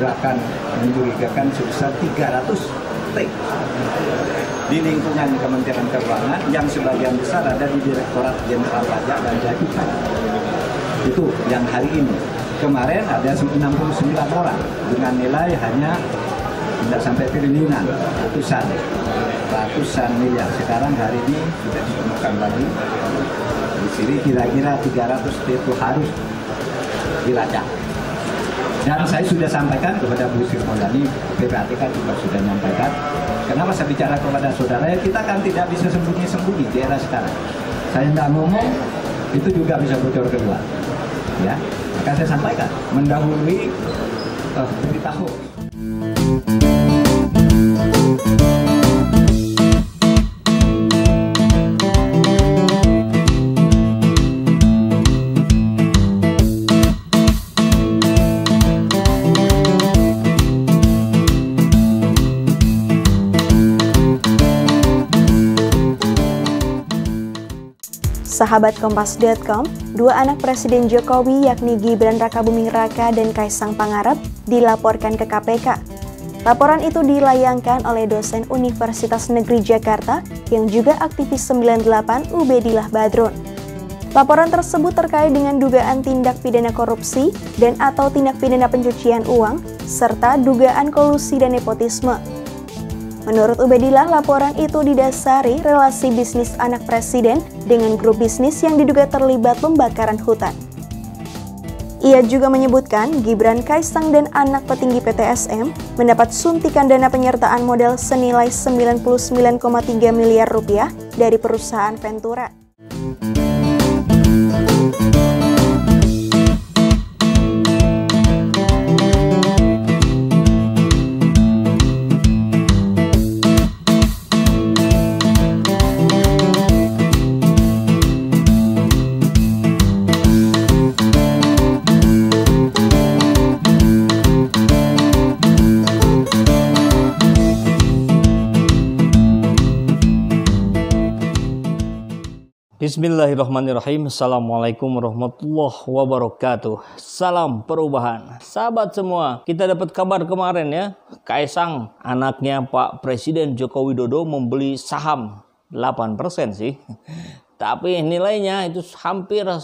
diperkirakan mencurigakan sebesar 300 T di lingkungan Kementerian Keuangan yang sebagian besar ada di Direktorat Jenderal Pajak dan Bea Cukai. Itu yang hari ini. Kemarin ada 69 orang dengan nilai hanya tidak sampai triliunan, ratusan miliar. Sekarang hari ini sudah ditemukan lagi. Di sini kira-kira 300 itu harus dilacak. Dan saya sudah sampaikan kepada Bu Sri Mulyani, PPATK juga sudah menyampaikan. Kenapa saya bicara kepada saudara, kita kan tidak bisa sembunyi-sembunyi di era sekarang. Saya tidak ngomong, itu juga bisa bocor keluar. Ya, maka saya sampaikan, mendahului berita hoax. Sahabat Kompas.com, dua anak Presiden Jokowi yakni Gibran Rakabuming Raka dan Kaisang Pangarep dilaporkan ke KPK. Laporan itu dilayangkan oleh dosen Universitas Negeri Jakarta yang juga aktivis 98 Ubedillah Badrun. Laporan tersebut terkait dengan dugaan tindak pidana korupsi dan atau tindak pidana pencucian uang, serta dugaan kolusi dan nepotisme. Menurut Ubedillah, laporan itu didasari relasi bisnis anak presiden dengan grup bisnis yang diduga terlibat pembakaran hutan. Ia juga menyebutkan Gibran, Kaisang, dan anak petinggi PTSM mendapat suntikan dana penyertaan modal senilai 99,3 miliar rupiah dari perusahaan Ventura. Bismillahirrahmanirrahim. Assalamualaikum warahmatullahi wabarakatuh. Salam perubahan. Sahabat semua, kita dapat kabar kemarin ya, Kaisang, anaknya Pak Presiden Joko Widodo, membeli saham 8% sih. Tapi nilainya itu hampir 100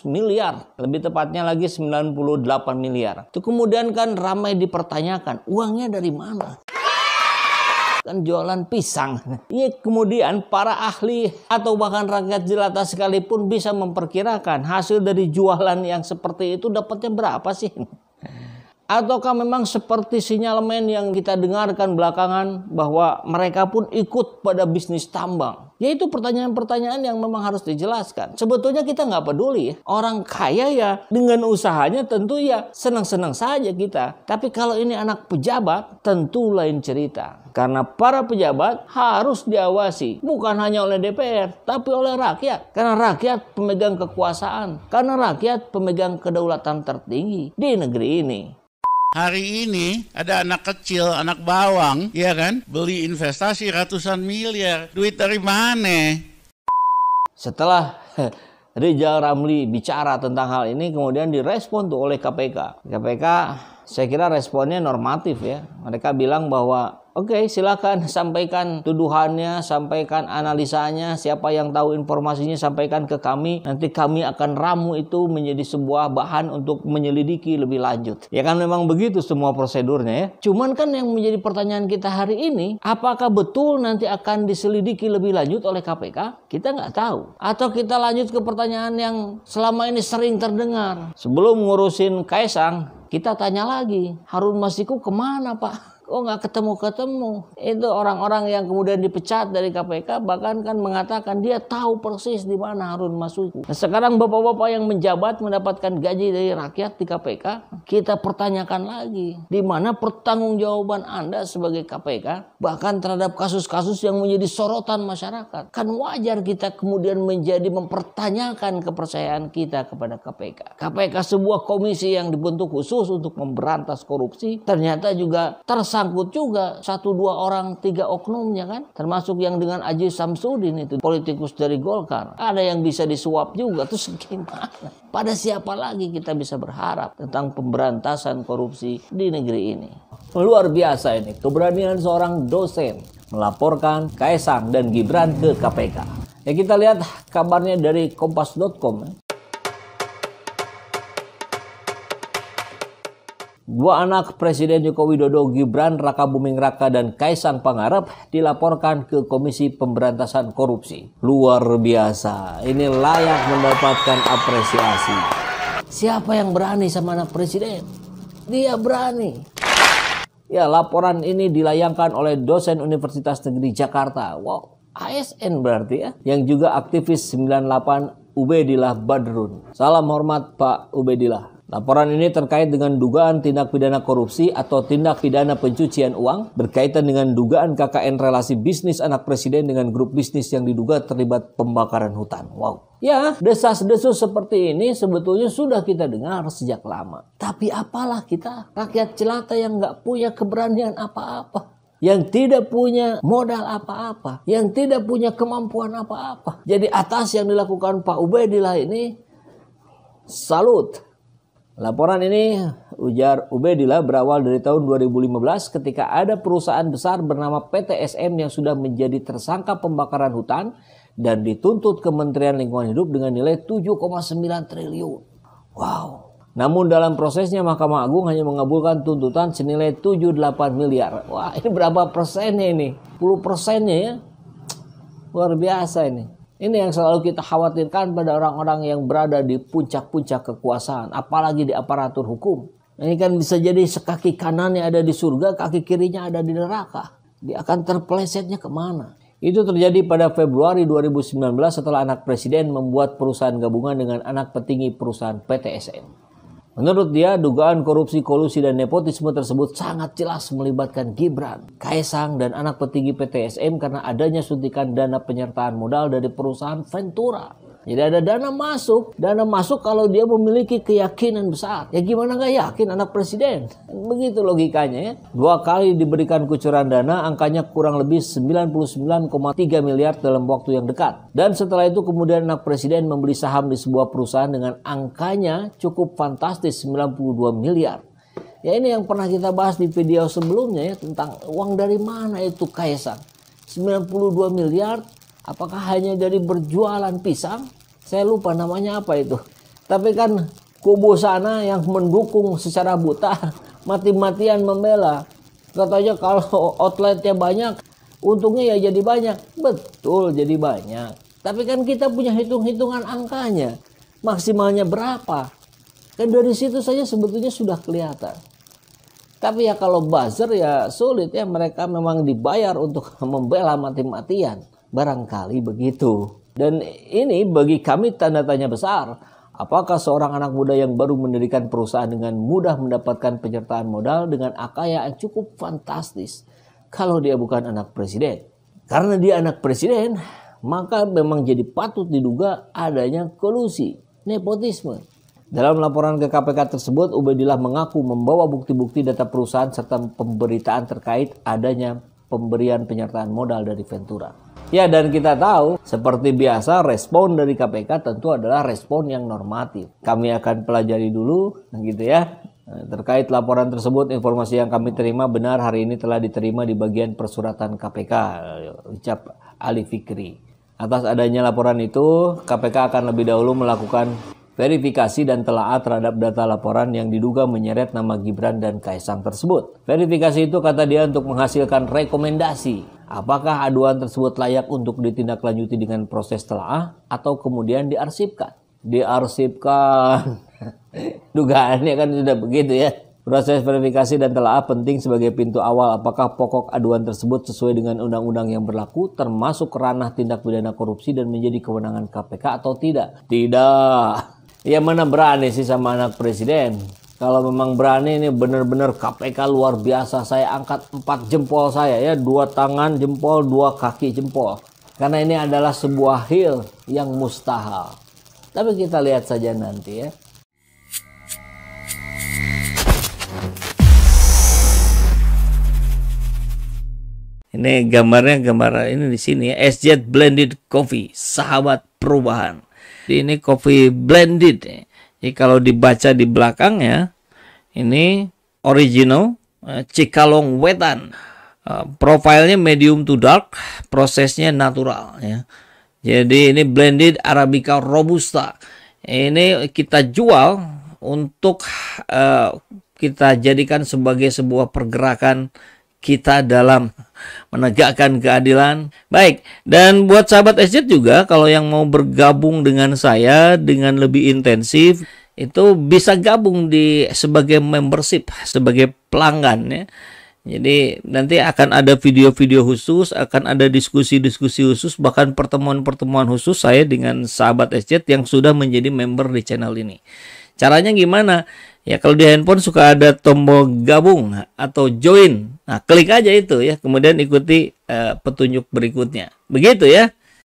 miliar. Lebih tepatnya lagi 98 miliar. Itu kemudian kan ramai dipertanyakan, uangnya dari mana? Kan jualan pisang. Ini kemudian para ahli atau bahkan rakyat jelata sekalipun bisa memperkirakan hasil dari jualan yang seperti itu dapatnya berapa sih? Ataukah memang seperti sinyalemen yang kita dengarkan belakangan bahwa mereka pun ikut pada bisnis tambang? Yaitu pertanyaan-pertanyaan yang memang harus dijelaskan. Sebetulnya kita nggak peduli. Orang kaya ya dengan usahanya tentu ya senang-senang saja kita. Tapi kalau ini anak pejabat tentu lain cerita. Karena para pejabat harus diawasi. Bukan hanya oleh DPR tapi oleh rakyat. Karena rakyat pemegang kekuasaan. Karena rakyat pemegang kedaulatan tertinggi di negeri ini. Hari ini ada anak kecil, anak bawang, ya kan, beli investasi ratusan miliar. Duit dari mana? Setelah Rizal Ramli bicara tentang hal ini, kemudian direspon tuh oleh KPK. KPK saya kira responnya normatif ya. Mereka bilang bahwa oke, silakan sampaikan tuduhannya, sampaikan analisanya, siapa yang tahu informasinya sampaikan ke kami. Nanti kami akan ramu itu menjadi sebuah bahan untuk menyelidiki lebih lanjut. Ya kan memang begitu semua prosedurnya ya. Cuman kan yang menjadi pertanyaan kita hari ini, apakah betul nanti akan diselidiki lebih lanjut oleh KPK? Kita nggak tahu. Atau kita lanjut ke pertanyaan yang selama ini sering terdengar. Sebelum ngurusin Kaisang, kita tanya lagi, Harun Masiku kemana Pak? Oh nggak ketemu-ketemu. Itu orang-orang yang kemudian dipecat dari KPK bahkan kan mengatakan dia tahu persis di mana Harun Masiku. Nah, sekarang bapak-bapak yang menjabat mendapatkan gaji dari rakyat di KPK, kita pertanyakan lagi, di mana pertanggungjawaban Anda sebagai KPK bahkan terhadap kasus-kasus yang menjadi sorotan masyarakat. Kan wajar kita kemudian menjadi mempertanyakan kepercayaan kita kepada KPK. KPK sebuah komisi yang dibentuk khusus untuk memberantas korupsi, ternyata juga tersangka tersangkut juga 1, 2 orang, 3 oknumnya kan. Termasuk yang dengan Aziz Samsudin itu, politikus dari Golkar. Ada yang bisa disuap juga, terus gimana? Pada siapa lagi kita bisa berharap tentang pemberantasan korupsi di negeri ini? Luar biasa ini, keberanian seorang dosen melaporkan Kaesang dan Gibran ke KPK. Ya, kita lihat kabarnya dari kompas.com. 2 anak Presiden Joko Widodo, Gibran Rakabuming Raka dan Kaesang Pangarep dilaporkan ke Komisi Pemberantasan Korupsi. Luar biasa, ini layak mendapatkan apresiasi. Siapa yang berani sama anak presiden? Dia berani. Ya, laporan ini dilayangkan oleh dosen Universitas Negeri Jakarta. Wow, ASN berarti ya. Yang juga aktivis 98 Ubedillah Badrun. Salam hormat Pak Ubedillah. Laporan ini terkait dengan dugaan tindak pidana korupsi atau tindak pidana pencucian uang berkaitan dengan dugaan KKN relasi bisnis anak presiden dengan grup bisnis yang diduga terlibat pembakaran hutan. Wow. Ya, desas-desus seperti ini sebetulnya sudah kita dengar sejak lama. Tapi apalah kita, rakyat jelata yang nggak punya keberanian apa-apa. Yang tidak punya modal apa-apa. Yang tidak punya kemampuan apa-apa. Jadi atas yang dilakukan Pak Ubedillah ini, salut. Laporan ini, ujar Ubedillah, berawal dari tahun 2015 ketika ada perusahaan besar bernama PTSM yang sudah menjadi tersangka pembakaran hutan dan dituntut Kementerian Lingkungan Hidup dengan nilai 7,9 triliun. Wow. Namun dalam prosesnya Mahkamah Agung hanya mengabulkan tuntutan senilai 78 miliar. Wah, ini berapa persennya ini? 10%-nya ya? Luar biasa ini. Ini yang selalu kita khawatirkan pada orang-orang yang berada di puncak-puncak kekuasaan. Apalagi di aparatur hukum. Ini kan bisa jadi sekaki kanannya ada di surga, kaki kirinya ada di neraka. Dia akan terpelesetnya kemana? Itu terjadi pada Februari 2019 setelah anak presiden membuat perusahaan gabungan dengan anak petinggi perusahaan PTSM. Menurut dia, dugaan korupsi, kolusi, dan nepotisme tersebut sangat jelas melibatkan Gibran, Kaesang, dan anak petinggi PTSM karena adanya suntikan dana penyertaan modal dari perusahaan Ventura. Jadi ada dana masuk kalau dia memiliki keyakinan besar. Ya gimana gak yakin anak presiden? Begitu logikanya ya. 2 kali diberikan kucuran dana, angkanya kurang lebih 99,3 miliar dalam waktu yang dekat. Dan setelah itu kemudian anak presiden membeli saham di sebuah perusahaan dengan angkanya cukup fantastis 92 miliar. Ya ini yang pernah kita bahas di video sebelumnya ya, tentang uang dari mana itu Kaesang. 92 miliar. Apakah hanya dari berjualan pisang? Saya lupa namanya apa itu. Tapi kan kubu sana yang mendukung secara buta, mati-matian membela. Katanya kalau outletnya banyak, untungnya ya jadi banyak. Betul, jadi banyak. Tapi kan kita punya hitung-hitungan angkanya. Maksimalnya berapa? Kan dari situ saja sebetulnya sudah kelihatan. Tapi ya kalau buzzer ya sulit ya. Mereka memang dibayar untuk membela mati-matian. Barangkali begitu. Dan ini bagi kami tanda tanya besar. Apakah seorang anak muda yang baru mendirikan perusahaan dengan mudah mendapatkan penyertaan modal dengan akaya yang cukup fantastis kalau dia bukan anak presiden? Karena dia anak presiden, maka memang jadi patut diduga adanya kolusi, nepotisme. Dalam laporan ke KPK tersebut, Ubedillah mengaku membawa bukti-bukti data perusahaan serta pemberitaan terkait adanya pemberian penyertaan modal dari Ventura. Ya, dan kita tahu seperti biasa respon dari KPK tentu adalah respon yang normatif. Kami akan pelajari dulu gitu ya. Terkait laporan tersebut, informasi yang kami terima benar hari ini telah diterima di bagian persuratan KPK, ucap Ali Fikri. Atas adanya laporan itu, KPK akan lebih dahulu melakukan verifikasi dan telaah terhadap data laporan yang diduga menyeret nama Gibran dan Kaesang tersebut. Verifikasi itu kata dia untuk menghasilkan rekomendasi. Apakah aduan tersebut layak untuk ditindaklanjuti dengan proses telaah atau kemudian diarsipkan? Diarsipkan. Dugaannya kan sudah begitu ya. Proses verifikasi dan telaah penting sebagai pintu awal apakah pokok aduan tersebut sesuai dengan undang-undang yang berlaku termasuk ranah tindak pidana korupsi dan menjadi kewenangan KPK atau tidak. Tidak. Ya mana berani sih sama anak presiden. Kalau memang berani ini benar-benar KPK luar biasa. Saya angkat 4 jempol saya ya. 2 tangan jempol, 2 kaki jempol. Karena ini adalah sebuah hil yang mustahil. Tapi kita lihat saja nanti ya. Ini gambarnya gambar ini di sini ya, SZ Blended Coffee, sahabat perubahan. Ini coffee blended. Jadi kalau dibaca di belakangnya, ini original Cikalong Wetan. Profilnya medium to dark, prosesnya natural ya. Jadi ini blended Arabica Robusta. Ini kita jual untuk kita jadikan sebagai sebuah pergerakan kita dalam menegakkan keadilan. Baik, dan buat sahabat SZ juga, kalau yang mau bergabung dengan saya dengan lebih intensif, itu bisa gabung sebagai membership, sebagai pelanggan ya. Jadi nanti akan ada video-video khusus, akan ada diskusi-diskusi khusus, bahkan pertemuan-pertemuan khusus saya dengan sahabat SZ yang sudah menjadi member di channel ini. Caranya gimana? Ya kalau di handphone suka ada tombol gabung atau join. Nah, klik aja itu ya, kemudian ikuti petunjuk berikutnya. Begitu ya.